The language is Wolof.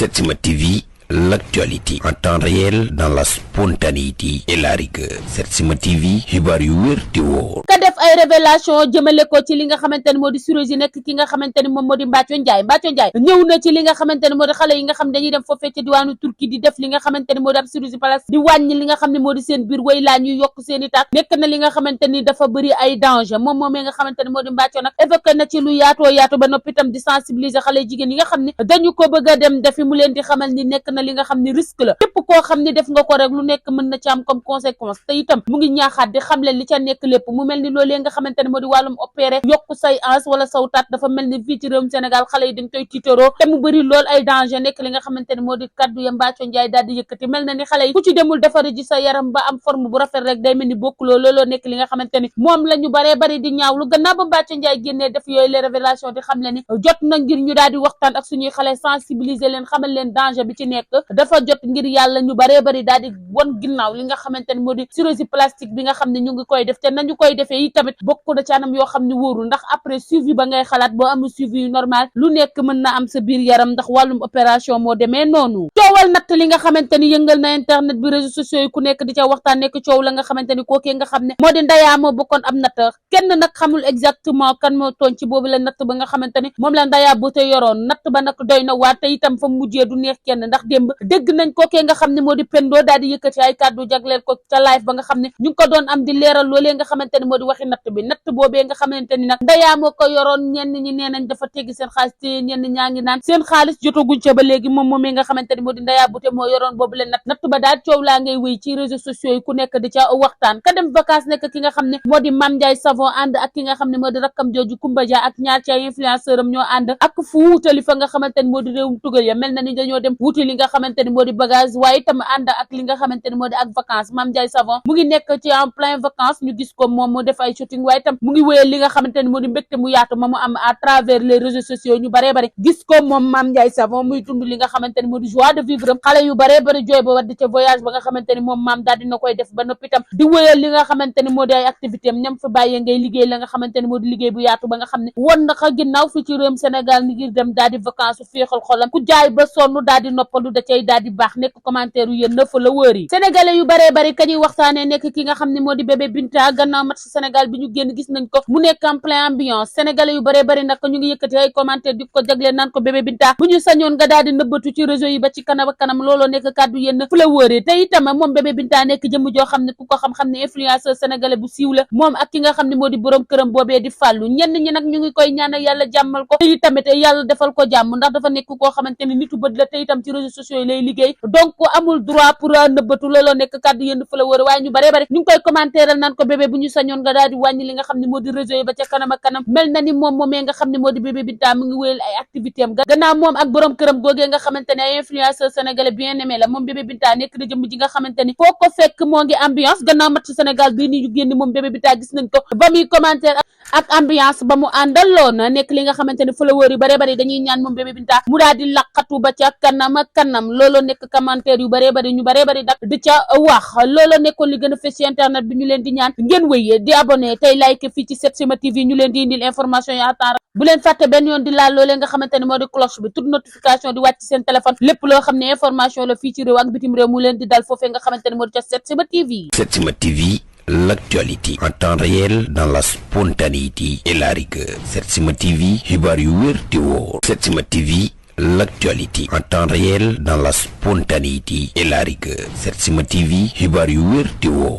Setsima TV, l'actualité en temps réel dans la spontanéité et la rigueur. Setsima TV, xibaar yu wér te wóor. ka def ay révélation jëmale ko ci li nga xamante ne moo di chirurgie nekk ki nga xamante ni moom moo di Mbathio Ndiaye ñëw na ci li nga xamante ne moo di xale yi nga xam dañuy dem foofee ci diwaanu Turquie di def li nga xamante ni moo di ab chirurgie plastique di wàññi li nga xam ne moo di seen biir way laa ñuy yokk seen i tàkk nekk na li nga xamante ni dafa bëri ay danger moom moomee nga xamante ne moo di Mbathio nag évoqué na ci lu yaatu ba noppi itam di sensibiliser xale jigéen yi nga xam ne dañu ko bëgg a dem defi mu leen di xamal ni nekk na li nga xam ni risque la képp koo xam ni def nga ko rek lu nekk mën na ci am comme conséquence te itam mu ngi ñaaxaat di xam leen li ca nekk lépp mu mel ni loolee nga xamante ne moo di wàllum opéré yokku say ans wala saw tat dafa mel ni fii ci réewum Sénégal xale yi dañ koy tiitaroo te mu bëri lool ay danger nekk li nga xamante ne moo di kaddu ya Mbathio Ndiaye daal di yëkkati mel na ni xale yi ku ci demul defari ji sa yaram ba am forme bu rafet rek day mel ni bokkuloo looloo nekk li nga xamante ni moom la ñu baree bari di ñaawlu gannaaw ba Mbathio Ndiaye génnee def yooyu les révélations di xam le ni jot na ngir ñu daal di waxtaan ak suñuy xale sensibiliser leen xamal leen danger bi ci nekk dafa jot ngir yàlla ñu baree bari daal di won ginnaaw li nga xamante ni moo di chirurgie plastique bi nga xam ne ñu ngi koy def te nañu koy defee yi tamit bokk na ci anam yoo xam ne wóorul ndax après suivi ba ngay xalaat boo amul suivi yu normal lu nekk mën na am sa biir yaram ndax wàllum opération moo demee noonu coowal natt li nga xamante ni yëngal na internet bi réseaux sociaux yi ku nekk di ca waxtaan nekk coow la nga xamante ni kookee nga xam ne moo di Ndaya moo bokkoon am natt kenn nag xamul exactement kan moo tooñ ci boobu la natt ba nga xamante ni moom la Ndaya bu te yoroon natt ba nag doy na waat te itam fa mujjee du neex kenn ndax démb dégg nañ kookee nga xam ne moo di Pendo daal di yëkkati ay kàddu jagleel ko ca live ba nga xam ne ñu ngi ko doon am di leeral loolee nga xamante ni moo di waxi natt bi natt boobee nga xamante ni nag Ndaya moo ko yoroon ñenn ñi nee nañ dafa teggi seen xaalis te ñenn ñaa ngi naan seen xaalis jotaguñ ca ba léegi moom moomee nga xamante ni moo di Ndaya bu te moo yoroon boobu leen natt ba daal coow laa ngay wéy ci réseaux sociaux yi ku nekk di ca waxtaan ka dem vacances nekk ki nga xam ne moo di Mame Ndiaye Savon ànd ak ki nga xam ne moo di rakkam jooju Koumba Dia ak ñaar ci ay influenceur am ñoo ànd ak fu wutali fa nga xamante ni moo di réewum tugal ya mel na ni dañoo dem wuti li nga xamante ni moo di bagage waaye itam ànd ak li nga xamante ni moo di ak vacances Mame Ndiaye Savon mu ngi nekk ci en plein vacances ñu gis ko moom mu def ay shooting waaye itam mu ngi wéyal li nga xamante ni moo di mbégte mu yaatu ma mu am à travers les réseaux sociaux ñu baree bari gis ko moom Mame Ndiaye Savon muy dund li nga xamante ni moo di joie de vivre xale yu baree bari jooy ba waddi ca voyage ba nga xamante ni moom maam daal dina koy def ba noppi itam di wéyal li nga xamante ni moo di ay activité am ñam fa bàyyee ngay liggéey la nga xamante ni moo di liggéey bu yaatu ba nga xam ne won na xa ginnaaw fii ci réewum Sénégal ni ngir dem daal di vacances féexal xolam ku jaay ba sonn daal di noppalu da cay daal di baax nekk commentaire yu yéen nëfa la wër yi sénégalais yu baree bari ka ñuy waxtaanee nekk ki nga xam ne moo di bébé Binta gannaaw match Sénégal bi ñu génn gis nañ ko mu nekk en plein ambiance sénégalais yu baree bari nag ñu ngi yëkkati ay commentaire di ko jagleel naan ko bébé Binta bu ñu sañoon nga daal di nëbbatu ci réseau yi ba ci kanam ak kanam looloo nekk kàddu yéen fu la wëree te itam moom bébé Binta nekk jëmm joo xam ne ku ko xam-xam ne influenceur sénégalais bu siiw la moom ak ki nga xam ne moo di borom këram boobee di fàllu ñenn ñi nag ñu ngi koy ñaanal yàlla jàmmal ko te itamit yàlla defal ko jàmm ndax dafa nekk koo xamante ni nitu bët la te itam ci réseaux sociaux yi lay liggéey donc amul droit pour nëbbatu looloo nekk kàddu yéen fu la wëree waaye ñu baree bari ñu ngi koy commentéral naan ko bébé bu ñu sañoon nga daal di wàññi li nga xam ne moo di réseau yi ba ca kanam ak kanam mel na ni moom moomee nga xam ne moo di bébé Binta mu ngi wéyal ay activité am gannaaw moom ak borom këram googee nga xamante ne ay influenceur sénégalais bien aimé la moom bébé Binta nekk na jëmm ji nga xamante ni foo ko fekk moo ngi ambiance gannaaw match Sénégal bii ni ñu génn moom bébé Binta gis nañ ko ba muy commentaire ak ambiance ba mu àndaloon nekk li nga xamante ni followers yu bare bari dañuy ñaan moom bébé Binta mu daal di laqatu ba ca kanam ak kanam looloo nekk commentaire yu bare bari ñu bare bari dak di ca wax looloo nekkoon li gën a fës ci internet bi ñu leen di ñaan ngeen wéyee di abonné tey like fii ci Setsima TV ñu leen di indil information yi à temps bu leen fàtte benn yoon di laal loolee nga xamante ne moo di cloche bi toute notification di wàcc seen téléphone lépp loo xam ne information la fii ci réew ak bitim réew mu leen di dal foofee nga xamante ne moo di ca Setsima TV. Setsima TV, l'actualité en temps réel dans la spontanéité et la rigueur. Setsima TV, xibaar yu wér te wóor. Setsima TV, l'actualité en temps réel dans la spontanéité et la rigueur. Setsima TV, xibaar yu wér te wóor.